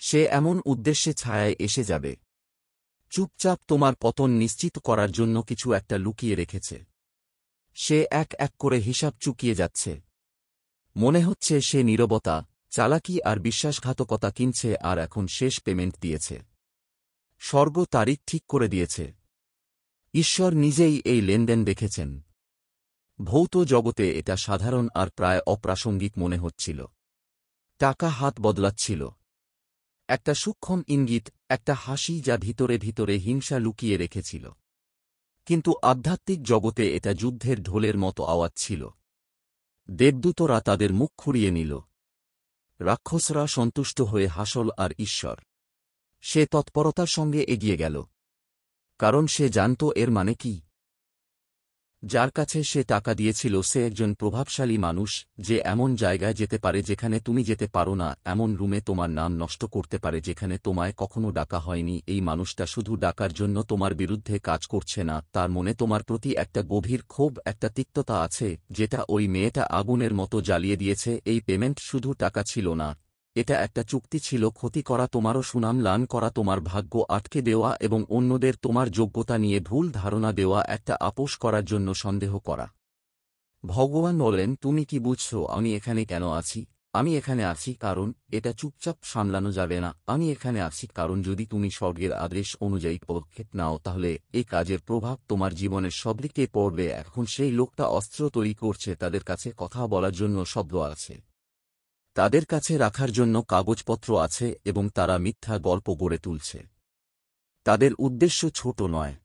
সে এমন উদ্দেশ্যে ছায়ায় এসে যাবে। চুপচাপ তোমার পতন নিশ্চিত করার জন্য কিছু একটা লুকিয়ে রেখেছে। সে এক এক করে হিসাব চুকিয়ে যাচ্ছে। মনে হচ্ছে সে নীরবতা, চালাকি আর বিশ্বাসঘাতকতা কিনছে আর এখন শেষ পেমেন্ট দিয়েছে। স্বর্গ তারিখ ঠিক করে দিয়েছে। ঈশ্বর নিজেই এই লেনদেন দেখেছেন। ভৌত জগতে এটা সাধারণ আর প্রায় অপ্রাসঙ্গিক মনে হচ্ছিল। টাকা হাত বদলাচ্ছিল। একটা সূক্ষ্ম ইঙ্গিত, একটা হাসি যা ভিতরে ভিতরে হিংসা লুকিয়ে রেখেছিল। কিন্তু আধ্যাত্মিক জগতে এটা যুদ্ধের ঢোলের মতো আওয়াজ ছিল। দেবদূতরা তাদের মুখ খুঁড়িয়ে নিল। রাক্ষসরা সন্তুষ্ট হয়ে হাসল আর ঈশ্বর। সে তৎপরতার সঙ্গে এগিয়ে গেল। কারণ সে জানত এর মানে কি। যার কাছে সে টাকা দিয়েছিল সে একজন প্রভাবশালী মানুষ, যে এমন জায়গায় যেতে পারে যেখানে তুমি যেতে পারো না, এমন রুমে তোমার নাম নষ্ট করতে পারে যেখানে তোমায় কখনো ডাকা হয়নি। এই মানুষটা শুধু ডাকার জন্য তোমার বিরুদ্ধে কাজ করছে না, তার মনে তোমার প্রতি একটা গভীর ক্ষোভ, একটা তিক্ততা আছে, যেটা ওই মেয়েটা আগুনের মতো জ্বালিয়ে দিয়েছে। এই পেমেন্ট শুধু টাকা ছিল না, এটা একটা চুক্তি ছিল। ক্ষতি করা, তোমারও সুনাম লান করা, তোমার ভাগ্য আটকে দেওয়া এবং অন্যদের তোমার যোগ্যতা নিয়ে ভুল ধারণা দেওয়া, একটা আপোষ করার জন্য সন্দেহ করা। ভগবান বলেন, তুমি কি বুঝছো আমি এখানে কেন আছি? আমি এখানে আছি কারণ এটা চুপচাপ সামলানো যাবে না। আমি এখানে আছি কারণ যদি তুমি স্বর্গের আদেশ অনুযায়ী পদক্ষেপ নাও তাহলে এই কাজের প্রভাব তোমার জীবনের সব দিকে পড়বে। এখন সেই লোকটা অস্ত্র তৈরি করছে, তাদের কাছে কথা বলার জন্য শব্দ আছে, তাদের কাছে রাখার জন্য কাগজপত্র আছে এবং তারা মিথ্যা গল্প গড়ে তুলছে। তাদের উদ্দেশ্য ছোট নয়।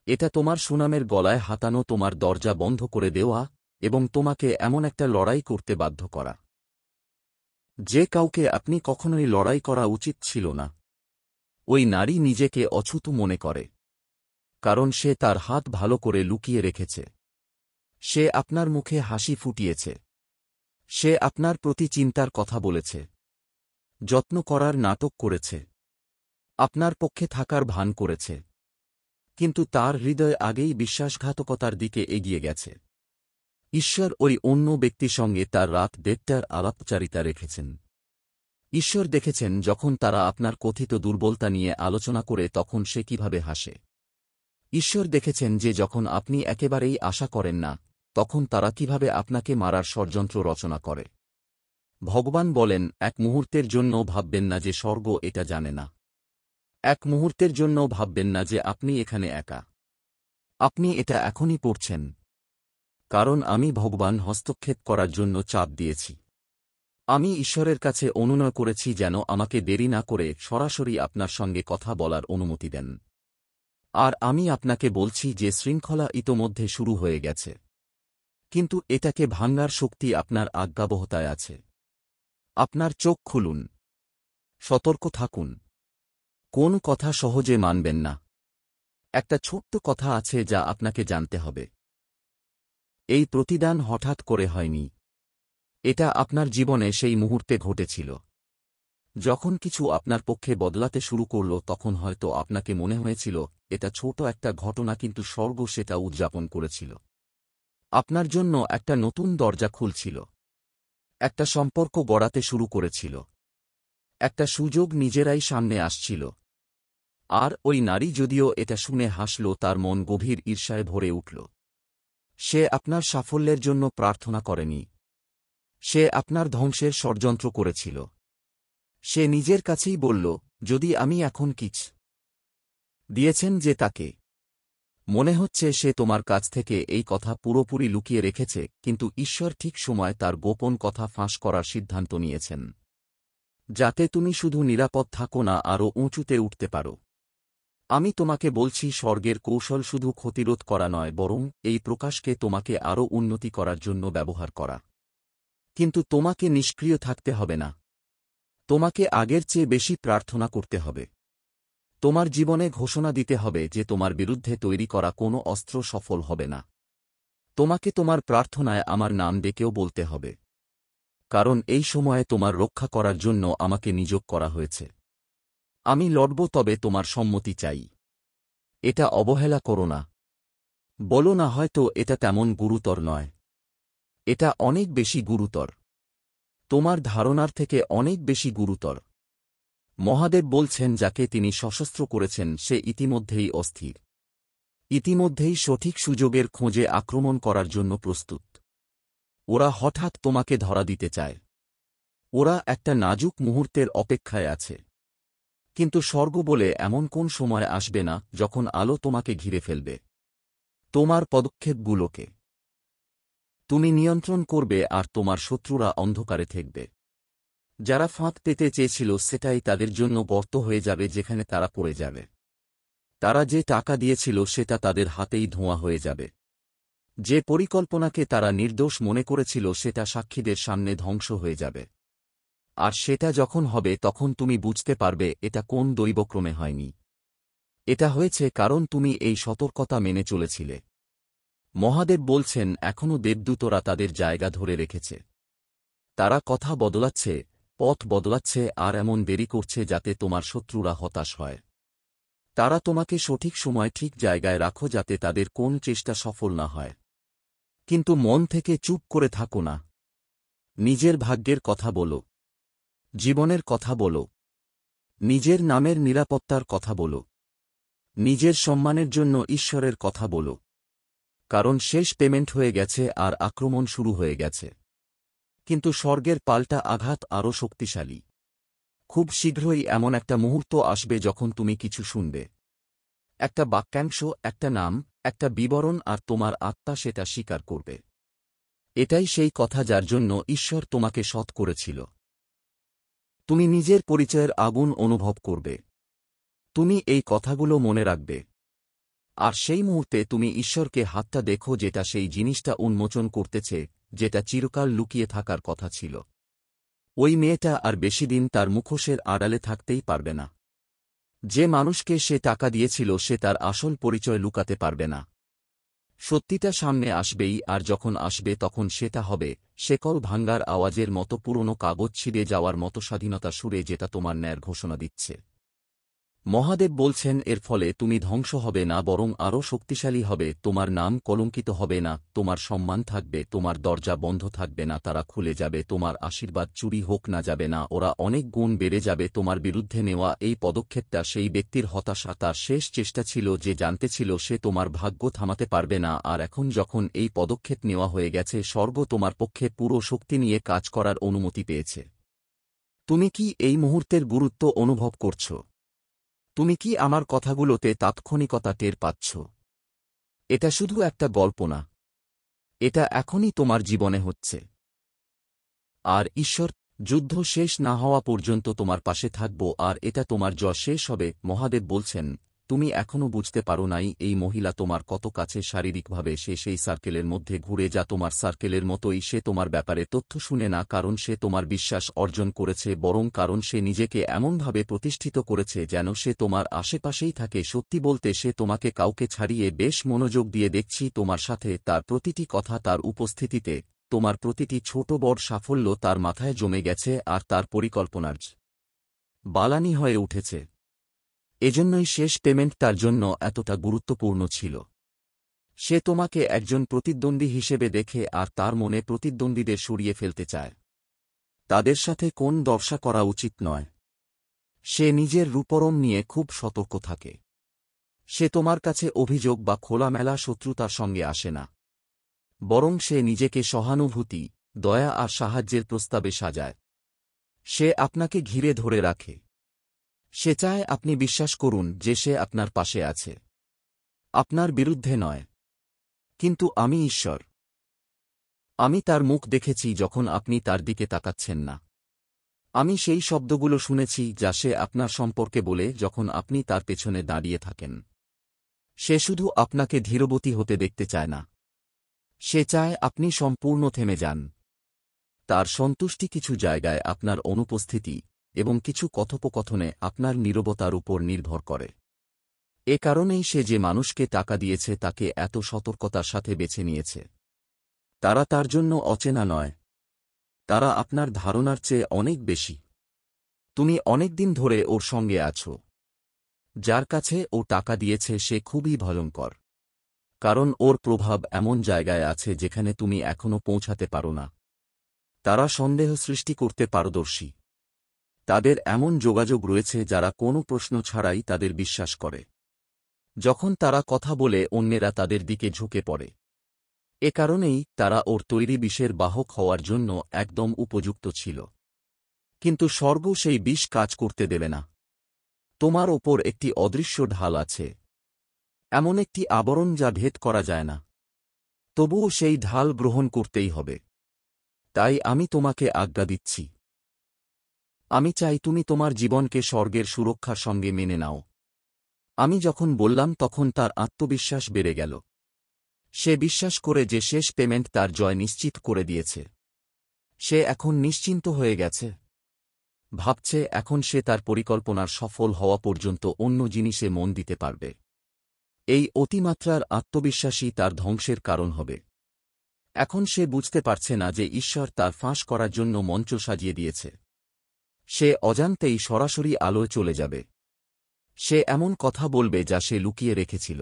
এটা তোমার সুনামের গলায় হাতানো, তোমার দরজা বন্ধ করে দেওয়া এবং তোমাকে এমন একটা লড়াই করতে বাধ্য করা যে কাউকে আপনি কখনোই লড়াই করা উচিত ছিল না। ওই নারী নিজেকে অছুত মনে করে কারণ সে তার হাত ভালো করে লুকিয়ে রেখেছে। সে আপনার মুখে হাসি ফুটিয়েছে। সে আপনার প্রতি চিন্তার কথা বলেছে, যত্ন করার নাটক করেছে, আপনার পক্ষে থাকার ভান করেছে। কিন্তু তার হৃদয় আগেই বিশ্বাসঘাতকতার দিকে এগিয়ে গেছে। ঈশ্বর ওই অন্য ব্যক্তির সঙ্গে তার রাত 1:30টার আলাপচারিতা রেখেছেন। ঈশ্বর দেখেছেন যখন তারা আপনার কথিত দুর্বলতা নিয়ে আলোচনা করে তখন সে কিভাবে হাসে। ঈশ্বর দেখেছেন যে যখন আপনি একেবারেই আশা করেন না তখন তারা কিভাবে আপনাকে মারার ষড়যন্ত্র রচনা করে। ভগবান বলেন, এক মুহূর্তের জন্য ভাববেন না যে স্বর্গ এটা জানে না। এক মুহূর্তের জন্য ভাববেন না যে আপনি এখানে একা। আপনি এটা এখনই পড়ছেন কারণ আমি ভগবান হস্তক্ষেপ করার জন্য চাপ দিয়েছি। আমি ঈশ্বরের কাছে অনুনয় করেছি যেন আমাকে দেরি না করে সরাসরি আপনার সঙ্গে কথা বলার অনুমতি দেন। আর আমি আপনাকে বলছি যে শৃঙ্খলা ইতোমধ্যে শুরু হয়ে গেছে, কিন্তু এটাকে ভাঙার শক্তি আপনার আজ্ঞাবহতায় আছে। আপনার চোখ খুলুন, সতর্ক থাকুন। কোন কথা সহজে মানবেন না। একটা ছোট্ট কথা আছে যা আপনাকে জানতে হবে। এই প্রতিদান হঠাৎ করে হয়নি। এটা আপনার জীবনে সেই মুহূর্তে ঘটেছিল যখন কিছু আপনার পক্ষে বদলাতে শুরু করল। তখন হয়তো আপনাকে মনে হয়েছিল এটা ছোট একটা ঘটনা, কিন্তু স্বর্গ সেটা উদযাপন করেছিল। আপনার জন্য একটা নতুন দরজা খুলছিল, একটা সম্পর্ক গড়াতে শুরু করেছিল, একটা সুযোগ নিজেরাই সামনে আসছিল। আর ওই নারী যদিও এটা শুনে হাসল, তার মন গভীর ঈর্ষায় ভরে উঠল। সে আপনার সাফল্যের জন্য প্রার্থনা করেনি। সে আপনার ধ্বংসের ষড়যন্ত্র করেছিল। সে নিজের কাছেই বলল, যদি আমি এখন কিছ দিয়েছেন যে তাকে। মনে হচ্ছে সে তোমার কাছ থেকে এই কথা পুরোপুরি লুকিয়ে রেখেছে, কিন্তু ঈশ্বর ঠিক সময় তার গোপন কথা ফাঁস করার সিদ্ধান্ত নিয়েছেন, যাতে তুমি শুধু নিরাপদ থাকো না, আরও উঁচুতে উঠতে পারো। আমি তোমাকে বলছি, স্বর্গের কৌশল শুধু ক্ষতিরোধ করা নয়, বরং এই প্রকাশকে তোমাকে আরও উন্নতি করার জন্য ব্যবহার করা। কিন্তু তোমাকে নিষ্ক্রিয় থাকতে হবে না। তোমাকে আগের চেয়ে বেশি প্রার্থনা করতে হবে। তোমার জীবনে ঘোষণা দিতে হবে যে তোমার বিরুদ্ধে তৈরি করা কোনো অস্ত্র সফল হবে না। তোমাকে তোমার প্রার্থনায় আমার নাম ডেকেও বলতে হবে, কারণ এই সময়ে তোমার রক্ষা করার জন্য আমাকে নিযোগ করা হয়েছে। আমি লড়ব, তবে তোমার সম্মতি চাই। এটা অবহেলা করো না। বলো না, হয়তো এটা তেমন গুরুতর নয়। এটা অনেক বেশি গুরুতর। তোমার ধারণার থেকে অনেক বেশি গুরুতর। মহাদেব বলছেন যাকে তিনি সশস্ত্র করেছেন সে ইতিমধ্যেই অস্থির, ইতিমধ্যেই সঠিক সুযোগের খোঁজে আক্রমণ করার জন্য প্রস্তুত। ওরা হঠাৎ তোমাকে ধরা দিতে চায়। ওরা একটা নাজুক মুহূর্তের অপেক্ষায় আছে। কিন্তু স্বর্গ বলে এমন কোন সময় আসবে না যখন আলো তোমাকে ঘিরে ফেলবে। তোমার পদক্ষেপগুলোকে তুমি নিয়ন্ত্রণ করবে আর তোমার শত্রুরা অন্ধকারে থাকবে। যারা ফাঁদ পেতে চেয়েছিল সেটাই তাদের জন্য গর্ত হয়ে যাবে যেখানে তারা পড়ে যাবে। তারা যে টাকা দিয়েছিল সেটা তাদের হাতেই ধোঁয়া হয়ে যাবে। যে পরিকল্পনাকে তারা নির্দোষ মনে করেছিল সেটা সাক্ষীদের সামনে ধ্বংস হয়ে যাবে। আর সেটা যখন হবে তখন তুমি বুঝতে পারবে এটা কোন দৈবক্রমে হয়নি। এটা হয়েছে কারণ তুমি এই সতর্কতা মেনে চলেছিলে। মহাদেব বলছেন এখনও দেবদূতরা তাদের জায়গা ধরে রেখেছে। তারা কথা বদলাচ্ছে, পথ বদলাচ্ছে আর এমন দেরি করছে যাতে তোমার শত্রুরা হতাশ হয়। তারা তোমাকে সঠিক সময় ঠিক জায়গায় রাখো যাতে তাদের কোন চেষ্টা সফল না হয়। কিন্তু মন থেকে চুপ করে থাকো না। নিজের ভাগ্যের কথা বলো, জীবনের কথা বলো, নিজের নামের নিরাপত্তার কথা বলো, নিজের সম্মানের জন্য ঈশ্বরের কথা বলো। কারণ শেষ পেমেন্ট হয়ে গেছে আর আক্রমণ শুরু হয়ে গেছে। কিন্তু স্বর্গের পাল্টা আঘাত আরও শক্তিশালী। খুব শীঘ্রই এমন একটা মুহূর্ত আসবে যখন তুমি কিছু শুনবে, একটা বাক্যাংশ, একটা নাম, একটা বিবরণ আর তোমার আত্মা সেটা স্বীকার করবে। এটাই সেই কথা যার জন্য ঈশ্বর তোমাকে সৎ করেছিল। তুমি নিজের পরিচয়ের আগুন অনুভব করবে। তুমি এই কথাগুলো মনে রাখবে। আর সেই মুহূর্তে তুমি ঈশ্বরকে হাতটা দেখো যেটা সেই জিনিসটা উন্মোচন করতেছে যেটা চিরকাল লুকিয়ে থাকার কথা ছিল। ওই মেয়েটা আর বেশিদিন তার মুখোশের আড়ালে থাকতেই পারবে না। যে মানুষকে সে টাকা দিয়েছিল সে তার আসল পরিচয় লুকাতে পারবে না। সত্যিটা সামনে আসবেই, আর যখন আসবে তখন সেটা হবে শেকল ভাঙ্গার আওয়াজের মতো, পুরনো কাগজ ছিঁড়ে যাওয়ার মতো স্বাধীনতা সুরে যেটা তোমার ন্যায়ের ঘোষণা দিচ্ছে। মহাদেব বলছেন এর ফলে তুমি ধ্বংস হবে না, বরং আরও শক্তিশালী হবে। তোমার নাম কলঙ্কিত হবে না, তোমার সম্মান থাকবে, তোমার দরজা বন্ধ থাকবে না, তারা খুলে যাবে। তোমার আশীর্বাদ চুরি হোক না যাবে না, ওরা অনেক গুণ বেড়ে যাবে। তোমার বিরুদ্ধে নেওয়া এই পদক্ষেপটা সেই ব্যক্তির হতাশা, তার শেষ চেষ্টা ছিল যে জানতে ছিল সে তোমার ভাগ্য থামাতে পারবে না। আর এখন যখন এই পদক্ষেপ নেওয়া হয়ে গেছে, স্বর্গ তোমার পক্ষে পুরো শক্তি নিয়ে কাজ করার অনুমতি পেয়েছে। তুমি কি এই মুহূর্তের গুরুত্ব অনুভব করছো? তুমি কি আমার কথাগুলোতে তাৎক্ষণিকতা টের পাচ্ছ? এটা শুধু একটা গল্প না, এটা এখনই তোমার জীবনে হচ্ছে। আর ঈশ্বর, যুদ্ধ শেষ না হওয়া পর্যন্ত তোমার পাশে থাকব, আর এটা তোমার জয় শেষ হবে। মহাদেব বলছেন তুমি এখনও বুঝতে পারো নাই এই মহিলা তোমার কত কাছে শারীরিকভাবে। সে সেই সার্কেলের মধ্যে ঘুরে যা তোমার সার্কেলের মতোই। সে তোমার ব্যাপারে তথ্য শুনে না কারণ সে তোমার বিশ্বাস অর্জন করেছে, বরং কারণ সে নিজেকে এমনভাবে প্রতিষ্ঠিত করেছে যেন সে তোমার আশেপাশেই থাকে। সত্যি বলতে সে তোমাকে কাউকে ছাড়িয়ে বেশ মনোযোগ দিয়ে দেখছি তোমার সাথে। তার প্রতিটি কথা, তার উপস্থিতিতে তোমার প্রতিটি ছোট বড় সাফল্য তার মাথায় জমে গেছে, আর তার পরিকল্পনার বালানি হয়ে উঠেছে। এজন্যই শেষ পেমেন্ট তার জন্য এতটা গুরুত্বপূর্ণ ছিল। সে তোমাকে একজন প্রতিদ্বন্দ্বী হিসেবে দেখে আর তার মনে প্রতিদ্বন্দ্বীদের সরিয়ে ফেলতে চায়। তাদের সাথে কোন দর্শা করা উচিত নয়। সে নিজের রূপরম নিয়ে খুব সতর্ক থাকে। সে তোমার কাছে অভিযোগ বা খোলামেলা শত্রুতার সঙ্গে আসে না, বরং সে নিজেকে সহানুভূতি, দয়া আর সাহায্যের প্রস্তাবে সাজায়। সে আপনাকে ঘিরে ধরে রাখে। সে চায় আপনি বিশ্বাস করুন যে সে আপনার পাশে আছে, আপনার বিরুদ্ধে নয়। কিন্তু আমি ঈশ্বর। আমি তার মুখ দেখেছি যখন আপনি তার দিকে তাকাচ্ছেন না। আমি সেই শব্দগুলো শুনেছি যা সে আপনার সম্পর্কে বলে যখন আপনি তার পেছনে দাঁড়িয়ে থাকেন। সে শুধু আপনাকে ধীরবতী হতে দেখতে চায় না, সে চায় আপনি সম্পূর্ণ থেমে যান। তার সন্তুষ্টি কিছু জায়গায় আপনার অনুপস্থিতি এবং কিছু কথোপকথনে আপনার নীরবতার উপর নির্ভর করে। এ কারণেই সে যে মানুষকে টাকা দিয়েছে তাকে এত সতর্কতার সাথে বেছে নিয়েছে। তারা তার জন্য অচেনা নয়, তারা আপনার ধারণার চেয়ে অনেক বেশি। তুমি অনেকদিন ধরে ওর সঙ্গে আছো। যার কাছে ও টাকা দিয়েছে সে খুবই ভয়ঙ্কর, কারণ ওর প্রভাব এমন জায়গায় আছে যেখানে তুমি এখনও পৌঁছাতে পারো না। তারা সন্দেহ সৃষ্টি করতে পারদর্শী। তাদের এমন যোগাযোগ রয়েছে যারা কোনো প্রশ্ন ছাড়াই তাদের বিশ্বাস করে। যখন তারা কথা বলে অন্যেরা তাদের দিকে ঝুঁকে পড়ে। এ কারণেই তারা ওর তৈরি বিষের বাহক হওয়ার জন্য একদম উপযুক্ত ছিল। কিন্তু স্বর্গ সেই বিষ কাজ করতে দেবে না। তোমার ওপর একটি অদৃশ্য ঢাল আছে, এমন একটি আবরণ যা ভেদ করা যায় না। তবুও সেই ঢাল গ্রহণ করতেই হবে। তাই আমি তোমাকে আজ্ঞা দিচ্ছি। আমি চাই তুমি তোমার জীবনকে স্বর্গের সুরক্ষার সঙ্গে মেনে নাও। আমি যখন বললাম তখন তার আত্মবিশ্বাস বেড়ে গেল। সে বিশ্বাস করে যে শেষ পেমেন্ট তার জয় নিশ্চিত করে দিয়েছে। সে এখন নিশ্চিন্ত হয়ে গেছে। ভাবছে এখন সে তার পরিকল্পনার সফল হওয়া পর্যন্ত অন্য জিনিসে মন দিতে পারবে। এই অতিমাত্রার আত্মবিশ্বাসই তার ধ্বংসের কারণ হবে। এখন সে বুঝতে পারছে না যে ঈশ্বর তার ফাঁস করার জন্য মঞ্চ সাজিয়ে দিয়েছে। সে অজান্তেই সরাসরি আলোয় চলে যাবে। সে এমন কথা বলবে যা সে লুকিয়ে রেখেছিল।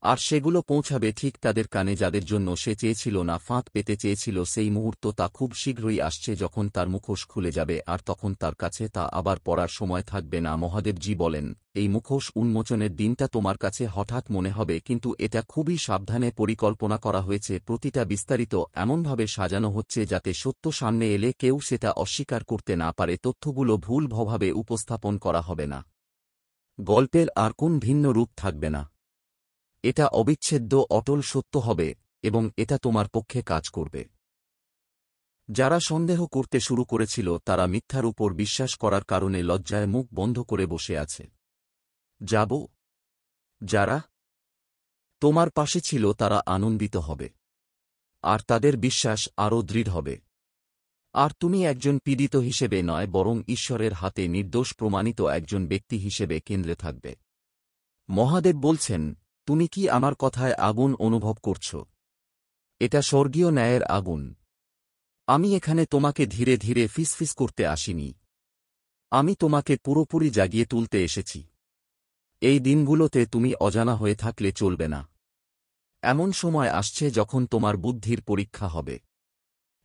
আর সেগুলো পৌঁছাবে ঠিক তাদের কানে যাদের জন্য সে চেয়েছিল না, ফাঁদ পেতে চেয়েছিল। সেই মুহূর্ত তা খুব শীঘ্রই আসছে যখন তার মুখোশ খুলে যাবে, আর তখন তার কাছে তা আবার পড়ার সময় থাকবে না। মহাদেবজি বলেন, এই মুখোশ উন্মোচনের দিনটা তোমার কাছে হঠাৎ মনে হবে, কিন্তু এটা খুবই সাবধানে পরিকল্পনা করা হয়েছে। প্রতিটা বিস্তারিত এমনভাবে সাজানো হচ্ছে যাতে সত্য সামনে এলে কেউ সেটা অস্বীকার করতে না পারে। তথ্যগুলো ভুলভাবে উপস্থাপন করা হবে না। গল্পের আর কোন ভিন্ন রূপ থাকবে না। এটা অবিচ্ছেদ্য অটল সত্য হবে, এবং এটা তোমার পক্ষে কাজ করবে। যারা সন্দেহ করতে শুরু করেছিল তারা মিথ্যার উপর বিশ্বাস করার কারণে লজ্জায় মুখ বন্ধ করে বসে আছে। যাব যারা তোমার পাশে ছিল তারা আনন্দিত হবে, আর তাদের বিশ্বাস আরও দৃঢ় হবে। আর তুমি একজন পীড়িত হিসেবে নয়, বরং ঈশ্বরের হাতে নির্দোষ প্রমাণিত একজন ব্যক্তি হিসেবে কেন্দ্রে থাকবে। মহাদেব বলছেন, তুমি কি আমার কথায় আগুন অনুভব করছ? এটা স্বর্গীয় ন্যায়ের আগুন। আমি এখানে তোমাকে ধীরে ধীরে ফিসফিস করতে আসিনি। আমি তোমাকে পুরোপুরি জাগিয়ে তুলতে এসেছি। এই দিনগুলোতে তুমি অজানা হয়ে থাকলে চলবে না। এমন সময় আসছে যখন তোমার বুদ্ধির পরীক্ষা হবে।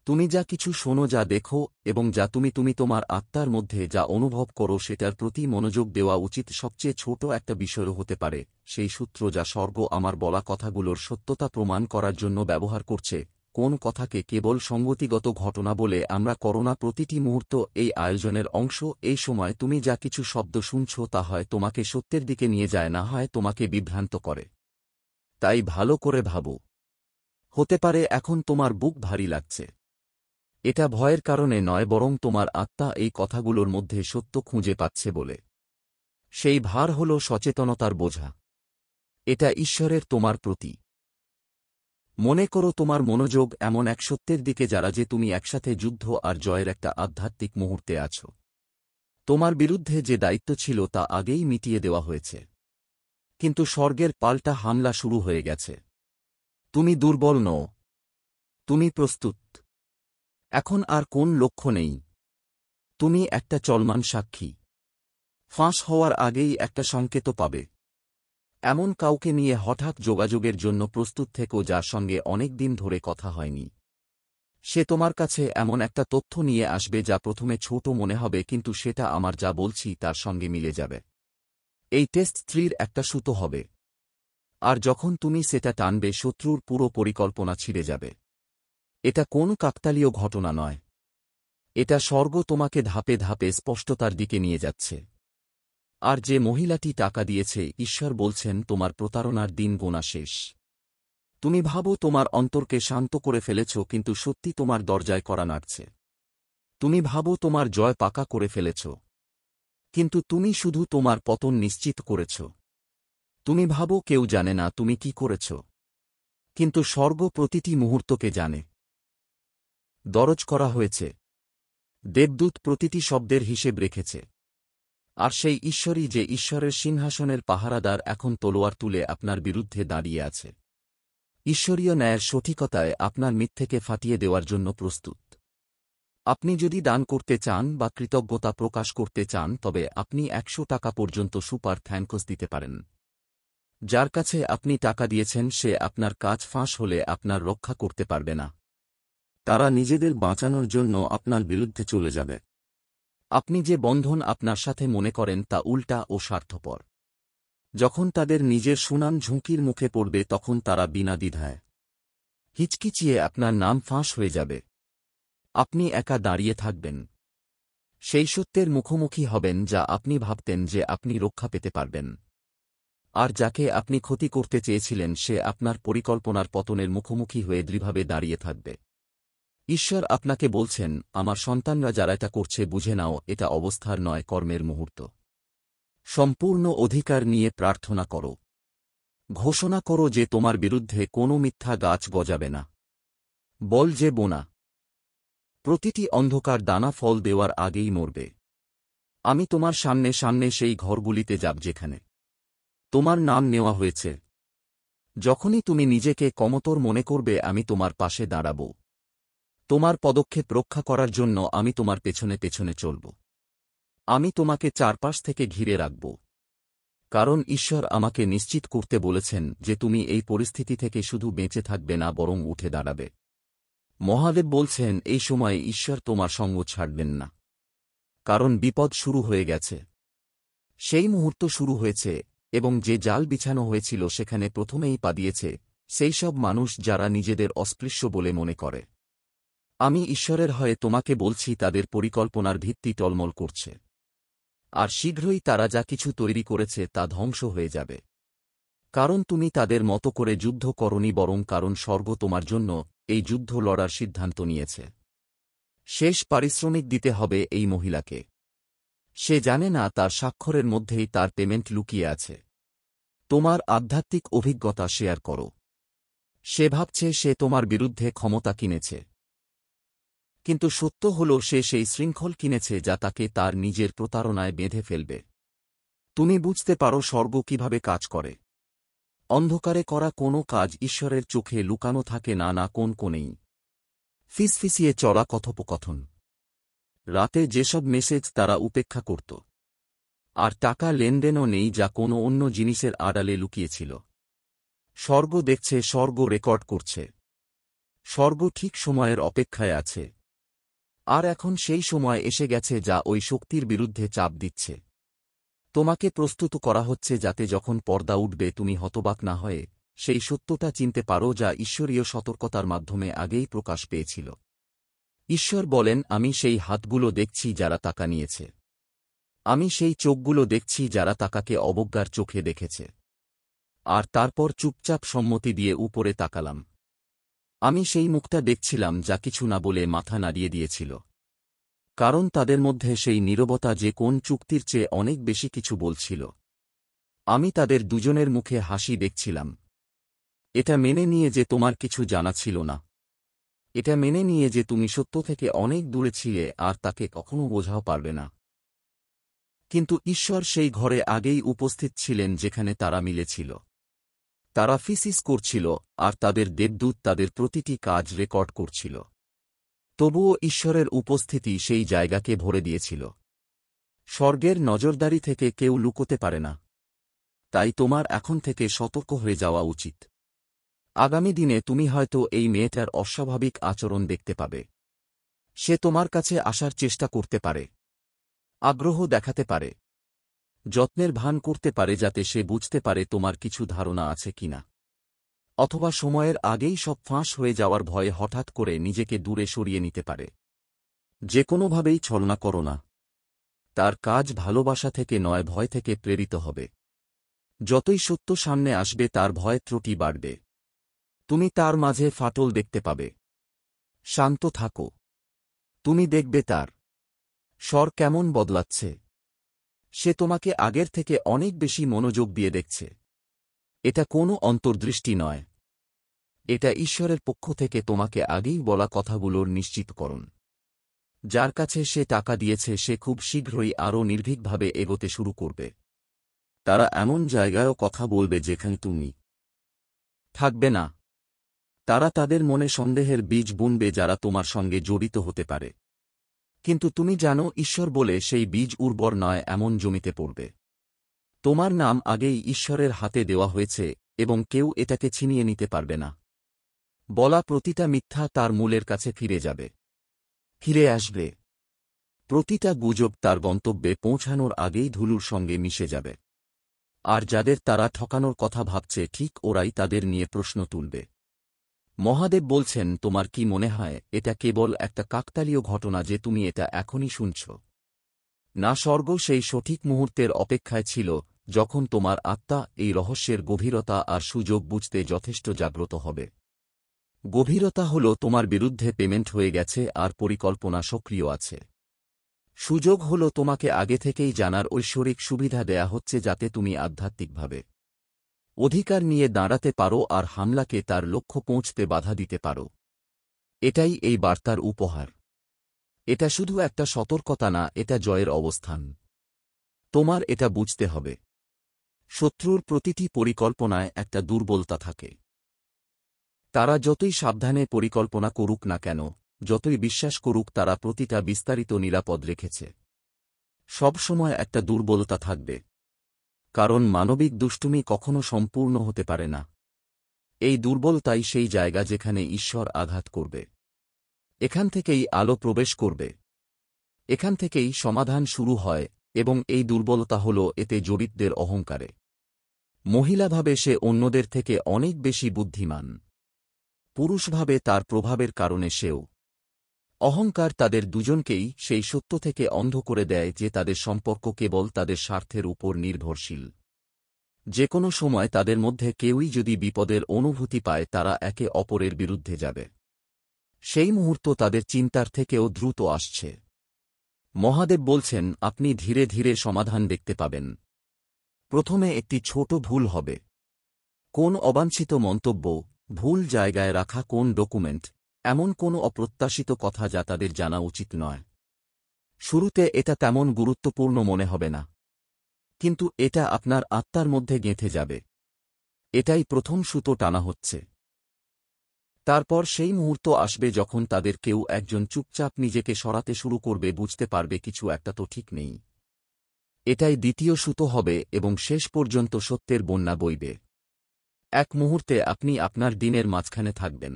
তুমি যা কিছু শোনো, যা দেখো এবং যা তুমি তোমার আত্মার মধ্যে যা অনুভব করো, সেটার প্রতি মনোযোগ দেওয়া উচিত। সবচেয়ে ছোট একটা বিষয়ও হতে পারে সেই সূত্র যা স্বর্গ আমার বলা কথাগুলোর সত্যতা প্রমাণ করার জন্য ব্যবহার করছে। কোন কথাকে কেবল সঙ্গতিগত ঘটনা বলে আমরা করোনা। প্রতিটি মুহূর্ত এই আয়োজনের অংশ। এই সময় তুমি যা কিছু শব্দ শুনছ তা হয় তোমাকে সত্যের দিকে নিয়ে যায়, না হয় তোমাকে বিভ্রান্ত করে। তাই ভালো করে ভাবো। হতে পারে এখন তোমার বুক ভারী লাগছে। এটা ভয়ের কারণে নয়, বরং তোমার আত্মা এই কথাগুলোর মধ্যে সত্য খুঁজে পাচ্ছে বলে। সেই ভার হল সচেতনতার বোঝা। এটা ঈশ্বরের তোমার প্রতি। মনে করো তোমার মনোযোগ এমন এক সত্যের দিকে যারা যে তুমি একসাথে যুদ্ধ আর জয়ের একটা আধ্যাত্মিক মুহূর্তে আছো। তোমার বিরুদ্ধে যে দায়িত্ব ছিল তা আগেই মিটিয়ে দেওয়া হয়েছে, কিন্তু স্বর্গের পাল্টা হামলা শুরু হয়ে গেছে। তুমি দুর্বল নও, তুমি প্রস্তুত। এখন আর কোন লক্ষ্য নেই। তুমি একটা চলমান সাক্ষী। ফাঁস হওয়ার আগেই একটা সংকেত পাবে। এমন কাউকে নিয়ে হঠাৎ যোগাযোগের জন্য প্রস্তুত থেকো যার সঙ্গে অনেক দিন ধরে কথা হয়নি। সে তোমার কাছে এমন একটা তথ্য নিয়ে আসবে যা প্রথমে ছোট মনে হবে, কিন্তু সেটা আমার যা বলছি তার সঙ্গে মিলে যাবে। এই টেস্ট 3 একটা সুতো হবে। আর যখন তুমি সেটা টানবে, শত্রুর পুরো পরিকল্পনা ছিঁড়ে যাবে। এটা কোন কাকতালীয় ঘটনা নয়। এটা স্বর্গ তোমাকে ধাপে ধাপে স্পষ্টতার দিকে নিয়ে যাচ্ছে। আর যে মহিলাটি টাকা দিয়েছে, ঈশ্বর বলছেন তোমার প্রতারণার দিন গোনা শেষ। তুমি ভাবো তোমার অন্তরকে শান্ত করে ফেলেছ, কিন্তু সত্যি তোমার দরজায় কড়া নাড়ছে। তুমি ভাবো তোমার জয় পাকা করে ফেলেছ, কিন্তু তুমি শুধু তোমার পতন নিশ্চিত করেছ। তুমি ভাবো কেউ জানে না তুমি কি করেছ, কিন্তু স্বর্গ প্রতিটি মুহূর্তকে জানে। দরজ করা হয়েছে। দেবদূত প্রতিটি শব্দের হিসেব রেখেছে। আর সেই ঈশ্বরই যে ঈশ্বরের সিংহাসনের পাহারাদার এখন তলোয়ার তুলে আপনার বিরুদ্ধে দাঁড়িয়ে আছে। ঈশ্বরীয় ন্যায়ের সঠিকতায় আপনার মিথ্যেকে ফাটিয়ে দেওয়ার জন্য প্রস্তুত। আপনি যদি দান করতে চান বা কৃতজ্ঞতা প্রকাশ করতে চান, তবে আপনি 100 টাকা পর্যন্ত সুপার থ্যাঙ্কস দিতে পারেন। যার কাছে আপনি টাকা দিয়েছেন সে আপনার কাজ ফাঁস হলে আপনার রক্ষা করতে পারবে না। তারা নিজেদের বাঁচানোর জন্য আপনার বিরুদ্ধে চলে যাবে। আপনি যে বন্ধন আপনার সাথে মনে করেন তা উল্টা ও স্বার্থপর। যখন তাদের নিজের সুনাম ঝুঁকির মুখে পড়বে তখন তারা বিনা দ্বিধায় হিচকিচিয়ে আপনার নাম ফাঁস হয়ে যাবে। আপনি একা দাঁড়িয়ে থাকবেন। সেই সত্যের মুখোমুখি হবেন যা আপনি ভাবতেন যে আপনি রক্ষা পেতে পারবেন। আর যাকে আপনি ক্ষতি করতে চেয়েছিলেন সে আপনার পরিকল্পনার পতনের মুখোমুখি হয়ে দৃঢ়ভাবে দাঁড়িয়ে থাকবে। ঈশ্বর আপনাকে বলছেন, আমার সন্তানরা যারা এটা করছে বুঝে নাও, এটা অবস্থার নয়, কর্মের মুহূর্ত। সম্পূর্ণ অধিকার নিয়ে প্রার্থনা করো। ঘোষণা করো যে তোমার বিরুদ্ধে কোনো মিথ্যা গাছ গজাবে না। বল যে বোনা প্রতিটি অন্ধকার দানা ফল দেওয়ার আগেই মরবে। আমি তোমার সামনে সামনে সেই ঘরগুলিতে যাব যেখানে তোমার নাম নেওয়া হয়েছে। যখনই তুমি নিজেকে কমতর মনে করবে আমি তোমার পাশে দাঁড়াব। তোমার পদক্ষেপ রক্ষা করার জন্য আমি তোমার পেছনে পেছনে চলব। আমি তোমাকে চারপাশ থেকে ঘিরে রাখব। কারণ ঈশ্বর আমাকে নিশ্চিত করতে বলেছেন যে তুমি এই পরিস্থিতি থেকে শুধু বেঁচে থাকবে না, বরং উঠে দাঁড়াবে। মহাদেব বলছেন এই সময়ে ঈশ্বর তোমার সঙ্গ ছাড়বেন না। কারণ বিপদ শুরু হয়ে গেছে। সেই মুহূর্ত শুরু হয়েছে, এবং যে জাল বিছানো হয়েছিল সেখানে প্রথমেই পা দিয়েছে সেই সব মানুষ যারা নিজেদের অস্পৃশ্য বলে মনে করে। আমি ঈশ্বরের হয়ে তোমাকে বলছি তাদের পরিকল্পনার ভিত্তি টলমল করছে। আর শীঘ্রই তারা যা কিছু তৈরি করেছে তা ধ্বংস হয়ে যাবে। কারণ তুমি তাদের মতো করে যুদ্ধ করনি, বরং কারণ স্বর্গ তোমার জন্য এই যুদ্ধ লড়ার সিদ্ধান্ত নিয়েছে। শেষ পারিশ্রমিক দিতে হবে এই মহিলাকে। সে জানে না তার স্বাক্ষরের মধ্যেই তার পেমেন্ট লুকিয়ে আছে। তোমার আধ্যাত্মিক অভিজ্ঞতা শেয়ার করো। সে ভাবছে সে তোমার বিরুদ্ধে ক্ষমতা কিনেছে, কিন্তু সত্য হল সে সেই শৃঙ্খল কিনেছে যা তাকে তার নিজের প্রতারণায় বেঁধে ফেলবে। তুমি বুঝতে পারো স্বর্গ কিভাবে কাজ করে। অন্ধকারে করা কোনো কাজ ঈশ্বরের চোখে লুকানো থাকে না, না কোন কোণেই। ফিসফিসিয়ে চড়া কথোপকথন, রাতে যেসব মেসেজ তারা উপেক্ষা করত, আর টাকা লেনদেনও নেই যা কোনো অন্য জিনিসের আড়ালে লুকিয়েছিল। স্বর্গ দেখছে, স্বর্গ রেকর্ড করছে। স্বর্গ ঠিক সময়ের অপেক্ষায় আছে। আর এখন সেই সময় এসে গেছে যা ওই শক্তির বিরুদ্ধে চাপ দিচ্ছে। তোমাকে প্রস্তুত করা হচ্ছে যাতে যখন পর্দা উঠবে তুমি হতবাক না হয়ে সেই সত্যটা চিনতে পারো যা ঈশ্বরীয় সতর্কতার মাধ্যমে আগেই প্রকাশ পেয়েছিল। ঈশ্বর বলেন, আমি সেই হাতগুলো দেখছি যারা টাকা নিয়েছে। আমি সেই চোখগুলো দেখছি যারা টাকাকে অবজ্ঞার চোখে দেখেছে। আর তারপর চুপচাপ সম্মতি দিয়ে উপরে তাকালাম। আমি সেই মুখটা দেখছিলাম যা কিছু না বলে মাথা নাড়িয়ে দিয়েছিল। কারণ তাদের মধ্যে সেই নীরবতা যে কোন চুক্তির চেয়ে অনেক বেশি কিছু বলছিল। আমি তাদের দুজনের মুখে হাসি দেখছিলাম। এটা মেনে নিয়ে যে তোমার কিছু জানা ছিল না। এটা মেনে নিয়ে যে তুমি সত্য থেকে অনেক দূরে ছিলে আর তাকে কখনো বোঝাও পারবে না। কিন্তু ঈশ্বর সেই ঘরে আগেই উপস্থিত ছিলেন যেখানে তারা মিলেছিল। তারা ফিসিস করছিল আর তাদের দেবদূত তাদের প্রতিটি কাজ রেকর্ড করছিল। তবুও ঈশ্বরের উপস্থিতি সেই জায়গাকে ভরে দিয়েছিল। স্বর্গের নজরদারি থেকে কেউ লুকোতে পারে না। তাই তোমার এখন থেকে সতর্ক হয়ে যাওয়া উচিত। আগামী দিনে তুমি হয়তো এই মেয়েটার অস্বাভাবিক আচরণ দেখতে পাবে। সে তোমার কাছে আসার চেষ্টা করতে পারে, আগ্রহ দেখাতে পারে, যত্নের ভান করতে পারে যাতে সে বুঝতে পারে তোমার কিছু ধারণা আছে কিনা। অথবা সময়ের আগেই সব ফাঁস হয়ে যাওয়ার ভয়ে হঠাৎ করে নিজেকে দূরে সরিয়ে নিতে পারে। যে কোনোভাবেই ছলনা করো না। তার কাজ ভালোবাসা থেকে নয়, ভয় থেকে প্রেরিত হবে। যতই সত্য সামনে আসবে তার ভয় ত্রুটি বাড়বে। তুমি তার মাঝে ফাটল দেখতে পাবে। শান্ত থাকো। তুমি দেখবে তার স্বর কেমন বদলাচ্ছে। সে তোমাকে আগের থেকে অনেক বেশি মনোযোগ দিয়ে দেখছে। এটা কোনো অন্তর্দৃষ্টি নয়। এটা ঈশ্বরের পক্ষ থেকে তোমাকে আগেই বলা কথাগুলোর নিশ্চিতকরণ। যার কাছে সে টাকা দিয়েছে সে খুব শীঘ্রই আরও নির্ভীকভাবে এগোতে শুরু করবে। তারা এমন জায়গায়ও কথা বলবে যেখানে তুমি থাকবে না। তারা তাদের মনে সন্দেহের বীজ বুনবে যারা তোমার সঙ্গে জড়িত হতে পারে। কিন্তু তুমি জানো ঈশ্বর বলে সেই বীজ উর্বর নয় এমন জমিতে পড়বে। তোমার নাম আগেই ঈশ্বরের হাতে দেওয়া হয়েছে এবং কেউ এটাকে ছিনিয়ে নিতে পারবে না। বলা প্রতিটা মিথ্যা তার মূলের কাছে ফিরে যাবে, ফিরে আসবে। প্রতিটা গুজব তার গন্তব্যে পৌঁছানোর আগেই ধুলোর সঙ্গে মিশে যাবে। আর যাদের তারা ঠকানোর কথা ভাবছে ঠিক ওরাই তাদের নিয়ে প্রশ্ন তুলবে। মহাদেব বলছেন, তোমার কি মনে হয় এটা কেবল একটা কাকতালীয় ঘটনা যে তুমি এটা এখনই শুনছ? না, স্বর্গ সেই সঠিক মুহূর্তের অপেক্ষায় ছিল যখন তোমার আত্মা এই রহস্যের গভীরতা আর সুযোগ বুঝতে যথেষ্ট জাগ্রত হবে। গভীরতা হল তোমার বিরুদ্ধে পেমেন্ট হয়ে গেছে আর পরিকল্পনা সক্রিয় আছে। সুযোগ হল তোমাকে আগে থেকেই জানার ঐশ্বরিক সুবিধা দেয়া হচ্ছে যাতে তুমি আধ্যাত্মিকভাবে অধিকার নিয়ে দাঁড়াতে পারো আর হামলাকে তার লক্ষ্য পৌঁছতে বাধা দিতে পারো। এটাই এই বার্তার উপহার। এটা শুধু একটা সতর্কতা না, এটা জয়ের অবস্থান। তোমার এটা বুঝতে হবে। শত্রুর প্রতিটি পরিকল্পনায় একটা দুর্বলতা থাকে। তারা যতই সাবধানে পরিকল্পনা করুক না কেন, যতই বিশ্বাস করুক তারা প্রতিটা বিস্তারিত নিরাপদ রেখেছে, সবসময় একটা দুর্বলতা থাকবে। কারণ মানবিক দুষ্টুমি কখনো সম্পূর্ণ হতে পারে না। এই দুর্বলতাই সেই জায়গা যেখানে ঈশ্বর আঘাত করবে। এখান থেকেই আলো প্রবেশ করবে। এখান থেকেই সমাধান শুরু হয়। এবং এই দুর্বলতা হল এতে জড়িতদের অহংকারে। মহিলাভাবে সে অন্যদের থেকে অনেক বেশি বুদ্ধিমান। পুরুষভাবে তার প্রভাবের কারণে সেও। অহংকার তাদের দুজনকেই সেই সত্য থেকে অন্ধ করে দেয় যে তাদের সম্পর্ক কেবল তাদের স্বার্থের উপর নির্ভরশীল। যে কোনো সময় তাদের মধ্যে কেউই যদি বিপদের অনুভূতি পায় তারা একে অপরের বিরুদ্ধে যাবে। সেই মুহূর্ত তাদের চিন্তার থেকেও দ্রুত আসছে। মহাদেব বলছেন, আপনি ধীরে ধীরে সমাধান দেখতে পাবেন। প্রথমে একটি ছোট ভুল হবে। কোন অবাঞ্ছিত মন্তব্য, ভুল জায়গায় রাখা কোন ডকুমেন্ট, এমন কোনো অপ্রত্যাশিত কথা যা তাদের জানা উচিত নয়। শুরুতে এটা তেমন গুরুত্বপূর্ণ মনে হবে না, কিন্তু এটা আপনার আত্মার মধ্যে গেঁথে যাবে। এটাই প্রথম সুতো টানা হচ্ছে। তারপর সেই মুহূর্ত আসবে যখন তাদের কেউ একজন চুপচাপ নিজেকে সরাতে শুরু করবে, বুঝতে পারবে কিছু একটা তো ঠিক নেই। এটাই দ্বিতীয় সুতো হবে এবং শেষ পর্যন্ত সত্যের বন্যা বইবে। এক মুহূর্তে আপনি আপনার দিনের মাঝখানে থাকবেন,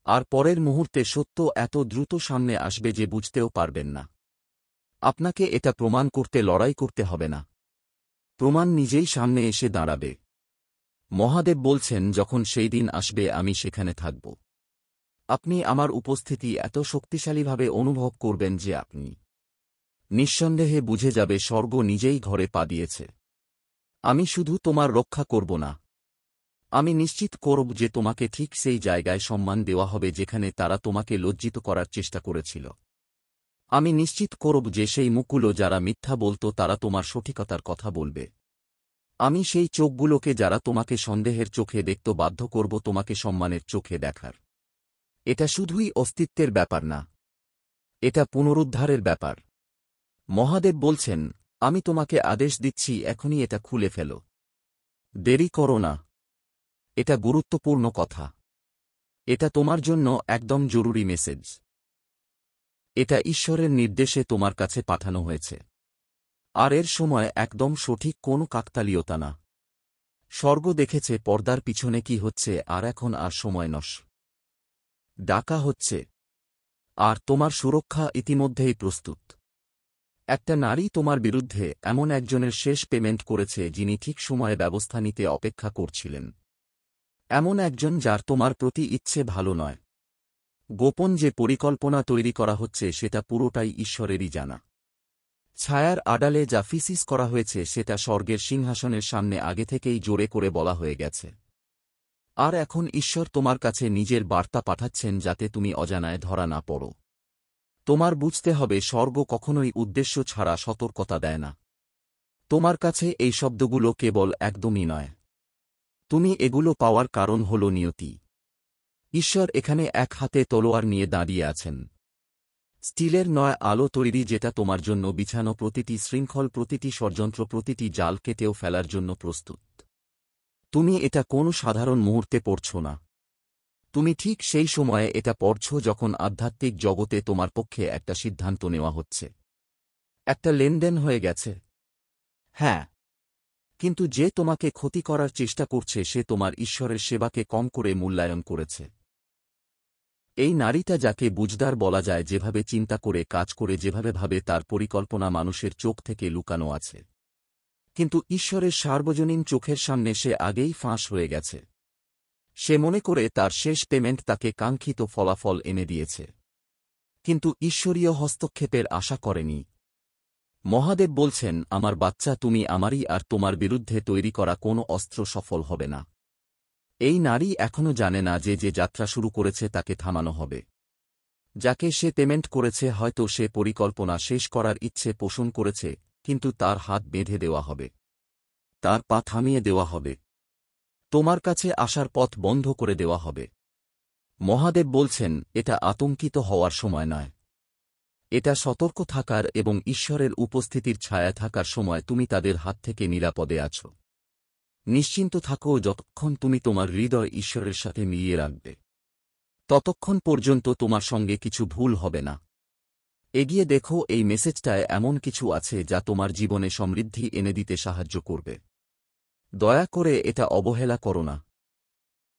আর পরের মুহূর্তে সত্য এত দ্রুত সামনে আসবে যে বুঝতেও পারবেন না। আপনাকে এটা প্রমাণ করতে লড়াই করতে হবে না। প্রমাণ নিজেই সামনে এসে দাঁড়াবে। মহাদেব বলছেন, যখন সেই দিন আসবে আমি সেখানে থাকব। আপনি আমার উপস্থিতি এত শক্তিশালীভাবে অনুভব করবেন যে আপনি নিঃসন্দেহে বুঝে যাবে স্বর্গ নিজেই ঘরে পা দিয়েছে। আমি শুধু তোমার রক্ষা করব না, আমি নিশ্চিত করব যে তোমাকে ঠিক সেই জায়গায় সম্মান দেওয়া হবে যেখানে তারা তোমাকে লজ্জিত করার চেষ্টা করেছিল। আমি নিশ্চিত করব যে সেই মুখগুলো যারা মিথ্যা বলতো তারা তোমার সঠিকতার কথা বলবে। আমি সেই চোখগুলোকে যারা তোমাকে সন্দেহের চোখে দেখত বাধ্য করব তোমাকে সম্মানের চোখে দেখার। এটা শুধুই অস্তিত্বের ব্যাপার না, এটা পুনরুদ্ধারের ব্যাপার। মহাদেব বলছেন, আমি তোমাকে আদেশ দিচ্ছি, এখনই এটা খুলে ফেলো। দেরি করো না। এটা গুরুত্বপূর্ণ কথা। এটা তোমার জন্য একদম জরুরি মেসেজ। এটা ঈশ্বরের নির্দেশে তোমার কাছে পাঠানো হয়েছে। আর এর সময় একদম সঠিক, কোনো কাকতালীয়তা না। স্বর্গ দেখেছে পর্দার পিছনে কি হচ্ছে, আর এখন আর সময় নষ্ট। ডাকা হচ্ছে। আর তোমার সুরক্ষা ইতিমধ্যেই প্রস্তুত। একটা নারী তোমার বিরুদ্ধে এমন একজনের শেষ পেমেন্ট করেছে যিনি ঠিক সময়ে ব্যবস্থা নিতে অপেক্ষা করছিলেন। এমন একজন যার তোমার প্রতি ইচ্ছে ভালো নয়। গোপন যে পরিকল্পনা তৈরি করা হচ্ছে সেটা পুরোটাই ঈশ্বরেরই জানা। ছায়ার আড়ালে যা ফিসিস করা হয়েছে সেটা স্বর্গের সিংহাসনের সামনে আগে থেকেই জোরে করে বলা হয়ে গেছে। আর এখন ঈশ্বর তোমার কাছে নিজের বার্তা পাঠাচ্ছেন যাতে তুমি অজানায় ধরা না পড়ো। তোমার বুঝতে হবে, স্বর্গ কখনোই উদ্দেশ্য ছাড়া সতর্কতা দেয় না। তোমার কাছে এই শব্দগুলো কেবল একদমই নয়। তুমি এগুলো পাওয়ার কারণ হল নিয়তি। ঈশ্বর এখানে এক হাতে তলোয়ার নিয়ে দাঁড়িয়ে আছেন। স্টিলের নয়, আলো তৈরি, যেটা তোমার জন্য বিছানো প্রতিটি শৃঙ্খল, প্রতিটি ষড়যন্ত্র, প্রতিটি জাল কেটেও ফেলার জন্য প্রস্তুত। তুমি এটা কোনো সাধারণ মুহূর্তে পড়ছ না। তুমি ঠিক সেই সময়ে এটা পড়ছ যখন আধ্যাত্মিক জগতে তোমার পক্ষে একটা সিদ্ধান্ত নেওয়া হচ্ছে। একটা লেনদেন হয়ে গেছে। হ্যাঁ, কিন্তু যে তোমাকে ক্ষতি করার চেষ্টা করছে সে তোমার ঈশ্বরের সেবাকে কম করে মূল্যায়ন করেছে। এই নারীটা যাকে বুঝদার বলা যায়, যেভাবে চিন্তা করে কাজ করে, যেভাবে ভাবে, তার পরিকল্পনা মানুষের চোখ থেকে লুকানো আছে। কিন্তু ঈশ্বরের সার্বজনীন চোখের সামনে সে আগেই ফাঁস হয়ে গেছে। সে মনে করে তার শেষ পেমেন্ট তাকে কাঙ্ক্ষিত ফলাফল এনে দিয়েছে, কিন্তু ঈশ্বরীয় হস্তক্ষেপের আশা করেনি। মহাদেব বলছেন, আমার বাচ্চা, তুমি আমারই, আর তোমার বিরুদ্ধে তৈরি করা কোনো অস্ত্র সফল হবে না। এই নারী এখনও জানে না যে যাত্রা শুরু করেছে তাকে থামানো হবে। যাকে সে পেমেন্ট করেছে, হয়তো সে পরিকল্পনা শেষ করার ইচ্ছে পোষণ করেছে, কিন্তু তার হাত বেঁধে দেওয়া হবে, তার পা থামিয়ে দেওয়া হবে, তোমার কাছে আসার পথ বন্ধ করে দেওয়া হবে। মহাদেব বলছেন, এটা আতঙ্কিত হওয়ার সময় নয়, এটা সতর্ক থাকার এবং ঈশ্বরের উপস্থিতির ছায়া থাকার সময়। তুমি তাদের হাত থেকে নিরাপদে আছো। নিশ্চিন্ত থাকো, যতক্ষণ তুমি তোমার হৃদয় ঈশ্বরের সাথে মিলিয়ে রাখবে, ততক্ষণ পর্যন্ত তোমার সঙ্গে কিছু ভুল হবে না। এগিয়ে দেখো, এই মেসেজটায় এমন কিছু আছে যা তোমার জীবনে সমৃদ্ধি এনে দিতে সাহায্য করবে। দয়া করে এটা অবহেলা করো না।